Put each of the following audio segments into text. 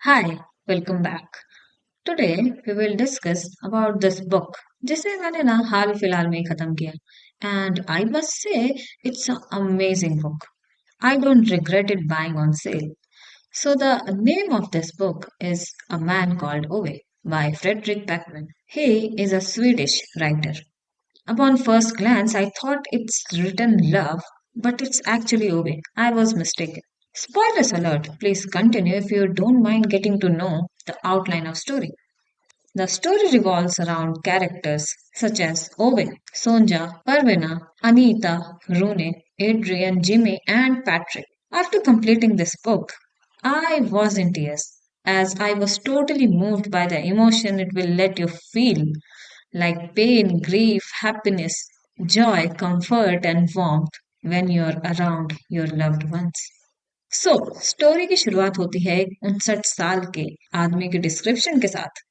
Hi, welcome back. Today we will discuss about this book जिसे मैंने ना हाल फिलहाल में ही खत्म किया and I must say it's an amazing book. I don't regret it buying on sale. So the name of this book is A Man Called Ove by Frederick Backman. He is a Swedish writer. Upon first glance I thought it's written love, but it's actually Ove. I was mistaken. Spoilers alert. Please continue if you don't mind getting to know the outline of story. The story revolves around characters such as Owen, Sonja, Parvina, Anita, Rune, Adrian, Jimmy, and Patrick. After completing this book, I was in tears as I was totally moved by the emotion it will let you feel like pain, grief, happiness, joy, comfort, and warmth when you're around your loved ones. So story की शुरुआत होती है एक 59 साल के आदमी के description के साथ।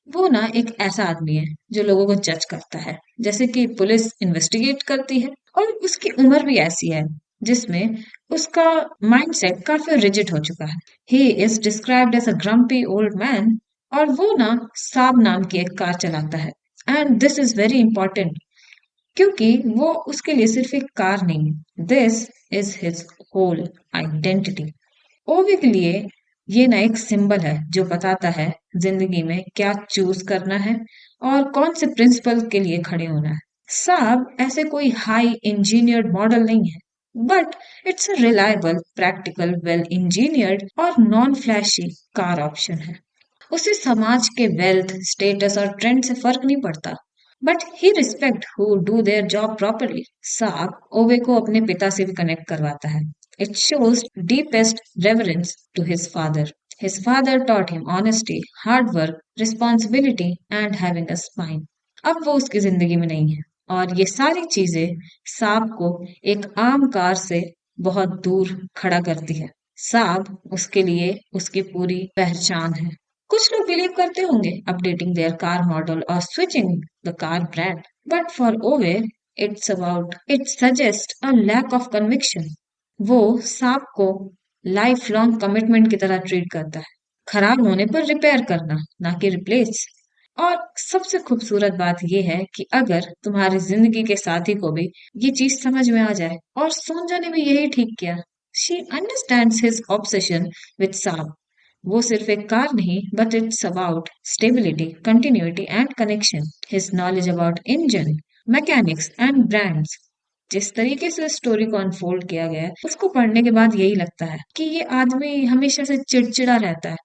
वो ना एक ऐसा आदमी है जो लोगों को जज करता है, जैसे कि पुलिस इन्वेस्टिगेट करती है। और उसकी उम्र भी ऐसी है जिसमें उसका माइंडसेट काफी रिजिड हो चुका है। He is described as a grumpy old man. और वो ना साब नाम की एक कार चलाता है। And this is very important क्योंकि वो उसके लिए सिर्फ एक कार नहीं है, this is his whole identity. Ove के लिए ये ना एक सिंबल है जो बताता है जिंदगी में क्या चूज करना है और कौन से प्रिंसिपल के लिए खड़े होना है। साब ऐसे कोई हाई इंजीनियर्ड मॉडल नहीं है, but it's a reliable, practical, well engineered और नॉन फ्लैशी कार ऑप्शन है। उसे समाज के वेल्थ, स्टेटस और ट्रेंड से फर्क नहीं पड़ता, but he respect who do their job properly. साब ओवे को अपने पिता से भी कनेक्ट करवाता है। It shows deepest reverence to his father. His father taught him honesty, hard work, responsibility and having a spine. अब वो उसकी जिंदगी में नहीं है और ये सारी चीजें साब को एक आम कार से बहुत दूर खड़ा करती है। साब उसके लिए उसकी पूरी पहचान है। कुछ लोग बिलीव करते होंगे अपडेटिंग देयर कार मॉडल और switching the car brand, but for Ove it suggest a lack of conviction. वो सांप को लाइफ लॉन्ग कमिटमेंट की तरह ट्रीट करता है, खराब होने पर रिपेयर करना, ना कि रिप्लेस। और सबसे खूबसूरत बात यह है कि अगर तुम्हारी जिंदगी के साथी को भी ये चीज समझ में आ जाए, और सोनजा ने भी यही ठीक किया। She understands his obsession with सांप। वो सिर्फ एक कार नहीं, but it's about stability, continuity and connection. His knowledge about engine, mechanics and brands. जिस तरीके से स्टोरी को अनफोल्ड किया गया है, उसको पढ़ने के बाद यही लगता है कि ये आदमी हमेशा से चिड़चिड़ा रहता है,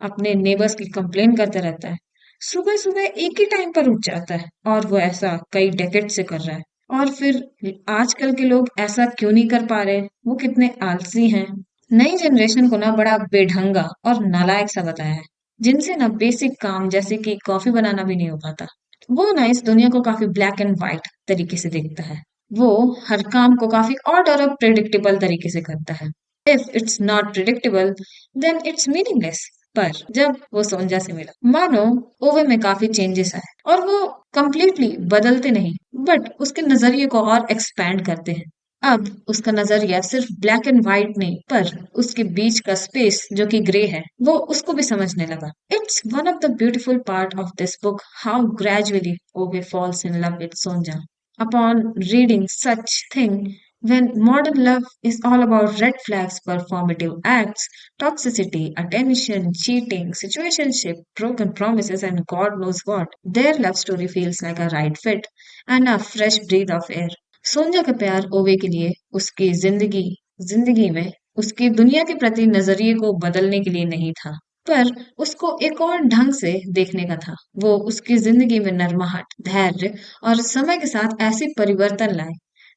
अपने नेबर्स की कंप्लेन करता रहता है, सुबह सुबह एक ही टाइम पर उठ जाता है, और वो ऐसा कई डेकेड से कर रहा है। और फिर आजकल के लोग ऐसा क्यों नहीं कर पा रहे, वो कितने आलसी हैं। नई जनरेशन को ना बड़ा बेढंगा और नालायक सा बताया है, जिनसे ना बेसिक काम जैसे कि कॉफी बनाना भी नहीं हो पाता। वो ना इस दुनिया को काफी ब्लैक एंड व्हाइट तरीके से देखता है। वो हर काम को काफी ऑड और प्रिडिक्टेबल तरीके से करता है। If it's not predictable, then it's meaningless. पर जब वो सोंजा से मिला, मानो ओवे में काफी चेंजेस आए, और वो कंप्लीटली बदलते नहीं, बट उसके नजरिए को और एक्सपैंड करते हैं। अब उसका नजरिया सिर्फ ब्लैक एंड व्हाइट नहीं, पर उसके बीच का स्पेस जो कि ग्रे है, वो उसको भी समझने लगा। It's one of the beautiful part of this book how gradually Ove falls in love with Sonja upon reading such thing. When modern love is all about red flags, performative acts, toxicity, attention, cheating, situationship, broken promises, and God knows what, their love story feels like a right fit and a fresh breath of air. Sonia का प्यार ओवे के लिए उसकी जिंदगी जिंदगी में उसकी दुनिया के प्रति नजरिए को बदलने के लिए नहीं था, पर उसको एक और ढंग से देखने का था। वो उसकी जिंदगी में नरमाहट, धैर्य और समय के साथ ऐसी परिवर्तन लाए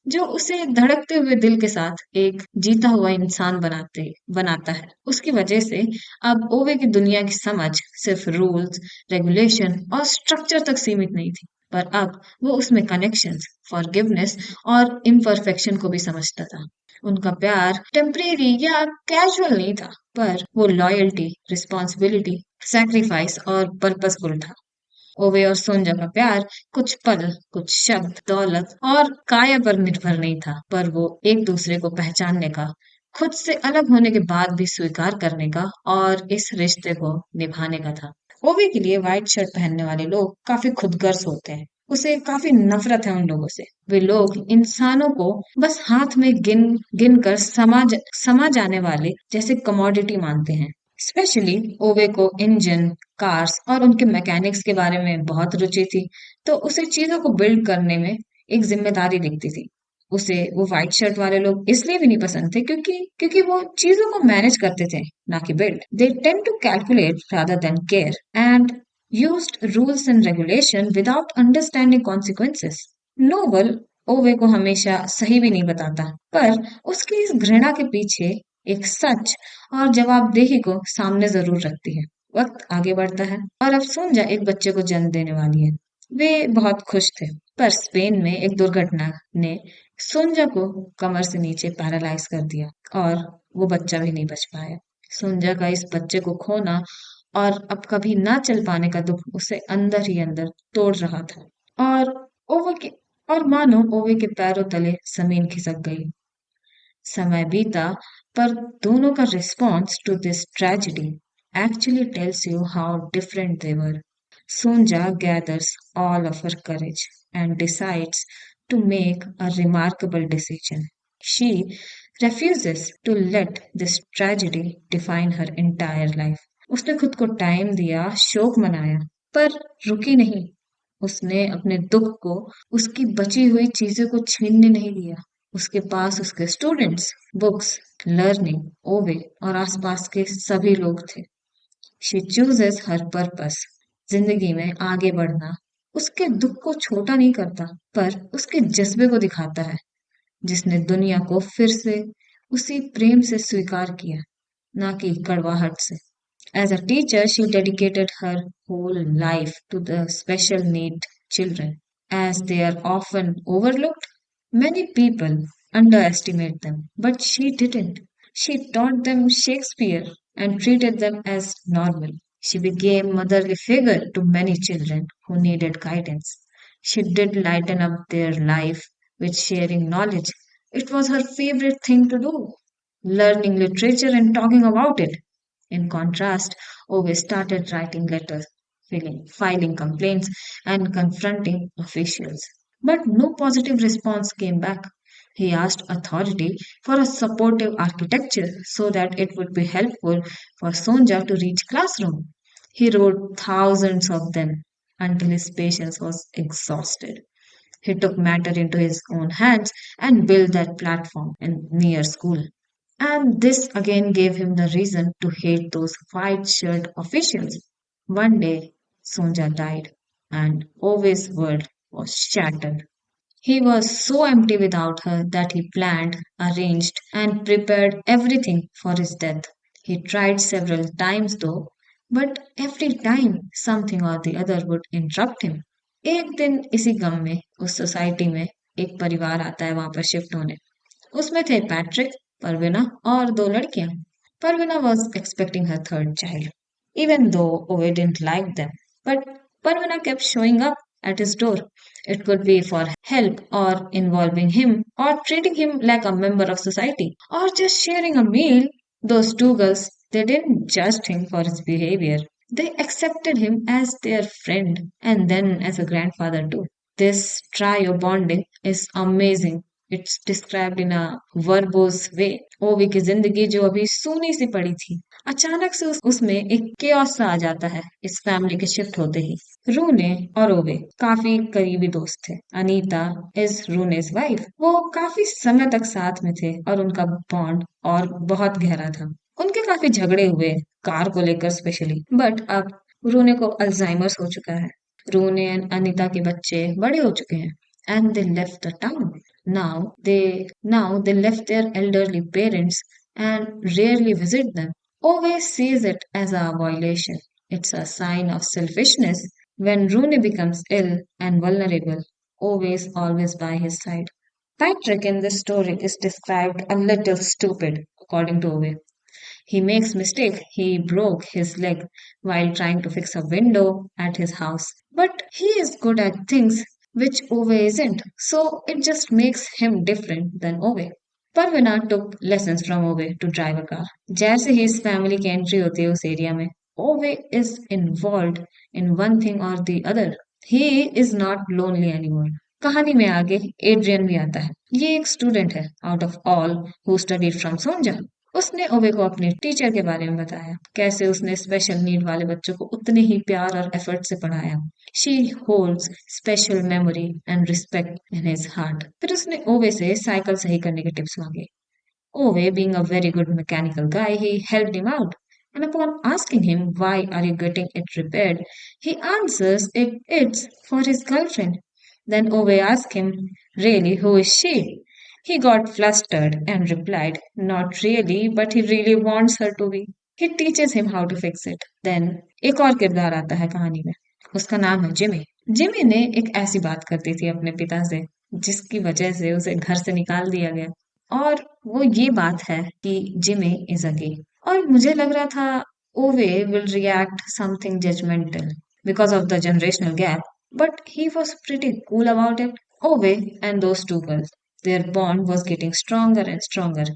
जो उसे धड़कते हुए दिल के साथ एक जीता हुआ इंसान बनाता है। उसकी वजह से अब ओवे की दुनिया की समझ सिर्फ रूल्स, रेगुलेशन और स्ट्रक्चर तक सीमित नहीं थी, पर अब वो उसमें कनेक्शंस, फॉरगिवनेस और इम्परफेक्शन को भी समझता था। उनका प्यार टेम्परेरी या कैजुअल नहीं था, पर वो लॉयल्टी, रिस्पॉन्सिबिलिटी, सैक्रिफाइस और पर्पसफुल था। ओवे और सोंजा का प्यार कुछ पल, कुछ शब्द, दौलत और काया पर निर्भर नहीं था, पर वो एक दूसरे को पहचानने का, खुद से अलग होने के बाद भी स्वीकार करने का और इस रिश्ते को निभाने का था। ओवी के लिए व्हाइट शर्ट पहनने वाले लोग काफी खुदगर्ज होते हैं। उसे काफी नफरत है उन लोगों से। वे लोग इंसानों को बस हाथ में गिन गिन कर समा जाने वाले जैसे कमोडिटी मानते हैं। स्पेशली ओवे को इंजन, कार्स और उनके मैकेनिक्स के बारे में बहुत रुचि थी, तो उसे चीजों को बिल्ड करने में एक जिम्मेदारी दिखती थी। उसे वो व्हाइट शर्ट वाले लोग इसलिए भी नहीं पसंद थे क्योंकि क्योंकि वो चीजों को मैनेज करते थे, ना कि build. They tend to calculate rather than care and used rules and regulation without understanding consequences. Noble Ove को हमेशा सही भी नहीं बताता, पर उसकी इस घृणा के पीछे एक सच और जवाबदेही को सामने जरूर रखती है। वक्त आगे बढ़ता है और अब सोंजा एक बच्चे को जन्म देने वाली है। वे बहुत खुश थे, पर स्पेन में एक दुर्घटना ने सोंजा को कमर से नीचे पैरालाइज कर दिया और वो बच्चा भी नहीं बच पाया। सोंजा का इस बच्चे को खोना और अब कभी ना चल पाने का दुख उसे अंदर ही अंदर तोड़ रहा था। और ओवे के और मानो ओवे के पैरों तले जमीन खिसक गई। समय बीता, पर दोनों का response to this tragedy actually tells you how different they were. Sonja gathers all of her courage and decides to make a remarkable decision. She refuses to let this tragedy define her entire life. उसने खुद को time दिया, शोक मनाया, पर रुकी नहीं। उसने अपने दुख को उसकी बची हुई चीजों को छीनने नहीं दिया। उसके पास उसके स्टूडेंट्स, बुक्स, लर्निंग, ओवे और आसपास के सभी लोग थे। She chooses her purpose. जिंदगी में आगे बढ़ना उसके दुख को छोटा नहीं करता, पर उसके जज्बे को दिखाता है, जिसने दुनिया को फिर से उसी प्रेम से स्वीकार किया, ना कि कड़वाहट से। As a teacher, she dedicated her whole life to the special need children, as they are often overlooked. Many people underestimate them, but she didn't. She taught them Shakespeare and treated them as normal. She became motherly figure to many children who needed guidance. She did lighten up their life with sharing knowledge. It was her favorite thing to do, learning literature and talking about it. In contrast, Owe started writing letters, filing complaints, and confronting officials. But no positive response came back. He asked authority for a supportive architecture so that it would be helpful for Sonja to reach classroom. He wrote thousands of them until his patience was exhausted. He took matter into his own hands and built that platform in near school. And this again gave him the reason to hate those white shirt officials. One day, Sonja died, and Ove's world was shattered. He was so empty without her that he planned, arranged, and prepared everything for his death. He tried several times though, but every time something or the other would interrupt him. एक दिन इसी गम में उस society में एक परिवार आता है वहां पर शिफ्ट होने। उसमें थे पैट्रिक, परवीना और दो लड़कियां। Parveena was expecting her third child, even though Owe didn't like them. But Parvina kept showing up at his door. It could be for help or involving him or treating him like a member of society or just sharing a meal. Those two girls, they didn't judge him for his behavior. They accepted him as their friend and then as a grandfather too. This trio bonding is amazing. It's described in a verbose way. ओवी की जिंदगी जो अभी सूनी सी पड़ी थी, अचानक से उसमें एक केओस सा आ जाता है इस फैमिली के शिफ्ट होते ही। रूने और ओवे काफी करीबी दोस्त थे। Anita is Rune's wife. वो काफी समय तक साथ में थे और उनका बॉन्ड और बहुत गहरा था। उनके काफी झगड़े हुए कार को लेकर स्पेशली, बट अब रूने को अल्जाइमर्स हो चुका है। रूने एंड अनीता के बच्चे बड़े हो चुके हैं and they left the town. Now they left their elderly parents and rarely visit them. Always sees it as a violation. It's a sign of selfishness when Rooney becomes ill and vulnerable. Always by his side. Patrick in this story is described a little stupid, according to Owe. He makes mistake. He broke his leg while trying to fix a window at his house. But he is good at things which Ove isn't. So it just makes him different than Ove. Parvina took lessons from Ove to drive a car. जैसे ही इस family की entry होती है उस area में, Ove is involved in one thing or the other. He is not lonely anymore. कहानी में आगे एड्रियन भी आता है। ये एक स्टूडेंट है out of all who studied from Sonja. उसने ओवे को अपने टीचर के बारे में बताया, कैसे उसने स्पेशल नीड वाले बच्चों को उतने ही प्यार और एफर्ट से पढ़ाया। She holds special memory and respect in his heart. फिर उसने ओवे से साइकिल सही करने के टिप्स मांगे। Ove, being a very good mechanical guy, he helped him out. And upon asking him, "Why are you getting it repaired?" he answers, it's for his girlfriend. Then Ove asks him, "Really, who is she?" He got flustered and replied, "Not really, but he really wants her to be." He teaches him how to fix it. Then एक और किरदार आता है कहानी में। उसका नाम है जिमी। जिमी ने एक ऐसी बात कर दी थी अपने पिता से जिसकी वजह से उसे घर से निकाल दिया गया। और वो ये बात है कि जिमी इज अ गे। और मुझे लग रहा था Ove will react something judgmental because of the generational gap, but he was pretty cool about it. Ove and those two girls, their bond was getting stronger and stronger.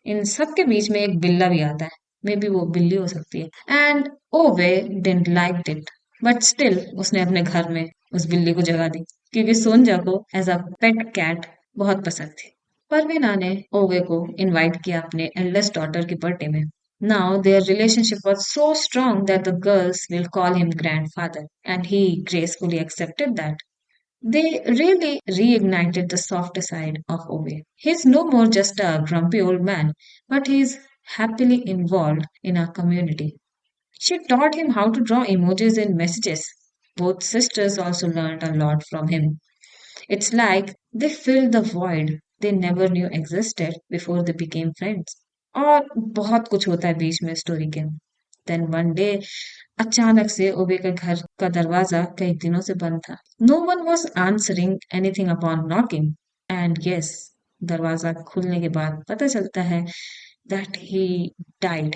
इन सबके बीच में एक बिल्ला भी आता है, मे बी वो बिल्ली हो सकती है। And Ove didn't like it, but still उसने अपने घर में उस बिल्ली को जगह दी क्योंकि सोनजा को एज अ पेट कैट बहुत पसंद थी। परवीना ने ओवे को इनवाइट किया अपने एल्डेस्ट डॉटर की बर्थडे में। Now their relationship was so strong that the girls will call him grandfather, and he gracefully accepted that. They really reignited the softer side of Ove. He's no more just a grumpy old man, but he's happily involved in our community. She taught him how to draw emojis in messages. Both sisters also learned a lot from him. It's like they filled the void they never knew existed before they became friends. और बहुत कुछ होता है बीच में story के। Then one day अचानक से ओबे के घर का दरवाजा कई दिनों से बंद था। No one was answering anything upon knocking, and yes, दरवाजा खुलने के बाद पता चलता है दैट ही डाइड।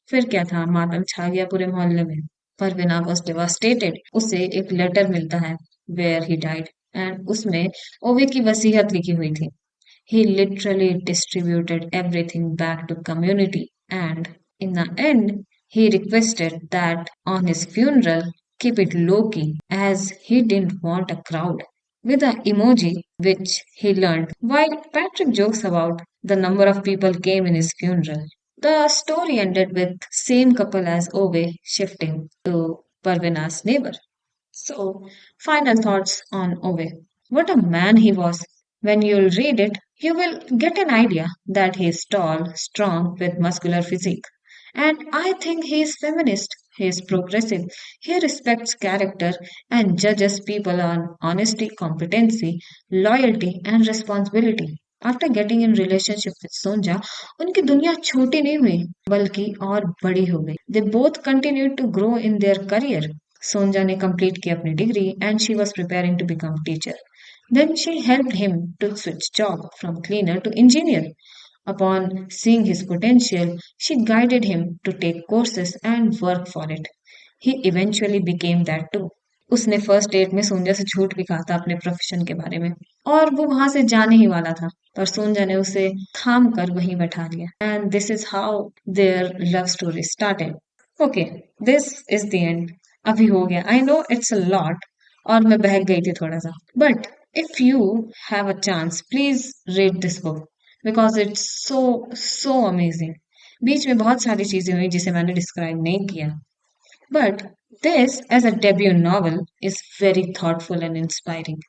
फिर क्या था, मातम छा गया पूरे मोहल्ले में। Parveena was devastated. उसे एक लेटर मिलता है वेयर ही डाइड, एंड उसमें ओवे की वसीयत लिखी हुई थी। He literally distributed everything back to community, and in the end he requested that on his funeral keep it low key as he didn't want a crowd, with an emoji which he learned while Patrick jokes about the number of people came in his funeral. The story ended with same couple as Ove shifting to Parvina's neighbor. So, final thoughts on Ove. What a man he was. When you'll read it, you will get an idea that he is tall, strong, with muscular physique. And I think he is feminist, he is progressive, he respects character and judges people on honesty, competency, loyalty, and responsibility. After getting in relationship with Sonja, उनकी दुनिया छोटी नहीं हुई बल्कि और बड़ी हो गई। They both continued to grow in their career. Sonja ने complete की अपनी degree and she was preparing to become teacher. Then she helped him to switch job from cleaner to engineer. Upon seeing his potential, she guided him to take courses and work for it. He eventually became that too. उसने first date में सोनिया से झूठ भी कहा था अपने profession के बारे में, और वो वहां से जाने ही वाला था, पर सोनिया ने उसे थाम कर वहीं बैठा लिया। And this is how their love story started. Okay, this is the end. अभी हो गया, I know it's a lot, और मैं बहक गई थी थोड़ा सा, but if you have a chance please read this book because it's so so amazing. बीच में बहुत सारी चीजें हुई जिसे मैंने डिस्क्राइब नहीं किया, but this, as a debut novel, is very thoughtful and inspiring.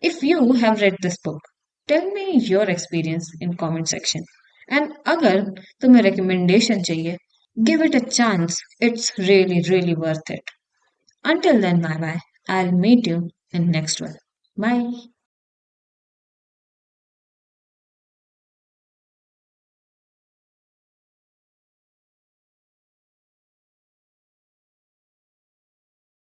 If you have read this book, tell me your experience in comment section. And अगर तुम्हें recommendation चाहिए, give it a chance. It's really, really worth it. Until then, bye bye. I'll meet you in next one. Bye.